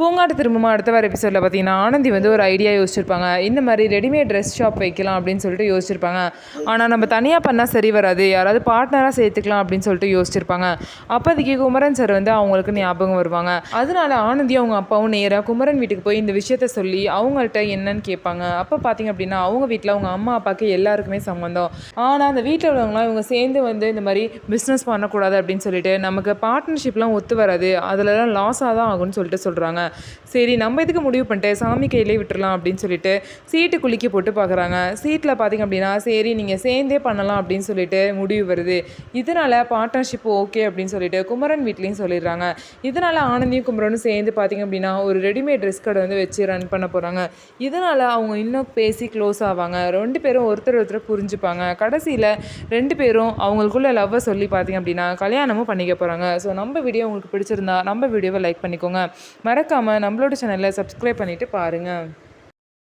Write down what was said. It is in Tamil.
பூங்காட்டு திரும்பமா அடுத்த வர எபிசோடில் பார்த்தீங்கன்னா ஆனந்தி வந்து ஒரு ஐடியா யோசிச்சிருப்பாங்க. இந்த மாதிரி ரெடிமேட் ட்ரெஸ் ஷாப் வைக்கலாம் அப்படின்னு சொல்லிட்டு யோசிச்சிருப்பாங்க. ஆனால் நம்ம தனியாக பண்ணால் சரி வராது, யாராவது பார்ட்னராக சேர்த்துக்கலாம் அப்படின்னு சொல்லிட்டு யோசிச்சிருப்பாங்க. அப்போதைக்கு குமரன் சார் வந்து அவங்களுக்கு ஞாபகம் வருவாங்க. அதனால ஆனந்தி அவங்க அப்பாவும் நேராக குமரன் வீட்டுக்கு போய் இந்த விஷயத்த சொல்லி அவங்கள்ட்ட என்னன்னு கேட்பாங்க. அப்போ பார்த்தீங்க அப்படின்னா அவங்க வீட்டில் அவங்க அம்மா அப்பாவுக்கு எல்லாருக்குமே சம்மந்தம். ஆனால் அந்த வீட்டில் உள்ளவங்களாம் இவங்க சேர்ந்து வந்து இந்த மாதிரி பிஸ்னஸ் பண்ணக்கூடாது அப்படின்னு சொல்லிட்டு நமக்கு பார்ட்னர்ஷிப்லாம் ஒத்து வராது, அதிலலாம் லாஸாக தான் ஆகும்னு சொல்லிட்டு சொல்கிறாங்க. சரி நம்ம இதுக்கு முடிவு பண்ணிட்டு சாமி கையிலே விட்டுறலாம் அப்படின்னு சொல்லிட்டு சீட்டு குலுக்கி போட்டு பார்க்குறாங்க. சீட்டில் பார்த்திங்க அப்படின்னா சரி நீங்கள் சேர்ந்தே பண்ணலாம் அப்படின்னு சொல்லிட்டு முடிவு வருது. இதனால் பார்ட்னர்ஷிப் ஓகே அப்படின்னு சொல்லிட்டு குமரன் வீட்லேயும் சொல்லிடுறாங்க. இதனால் ஆனந்தியும் குமரனும் சேர்ந்து பார்த்திங்க அப்படின்னா ஒரு ரெடிமேட் ட்ரெஸ் கடை வந்து வச்சு ரன் பண்ண போகிறாங்க. இதனால் அவங்க இன்னும் பேசி க்ளோஸ் ஆவாங்க. 2 பேரும் ஒருத்தர் புரிஞ்சுப்பாங்க. கடைசியில் 2 பேரும் அவங்களுக்குள்ள லவ்வை சொல்லி பார்த்திங்க அப்படின்னா கல்யாணமும் பண்ணிக்க போகிறாங்க. ஸோ நம்ம வீடியோ உங்களுக்கு பிடிச்சிருந்தா நம்ம வீடியோவை லைக் பண்ணிக்கோங்க. மறக்காமல் நம்மளோட சேனலை சப்ஸ்கிரைப் பண்ணிவிட்டு பாருங்கள்.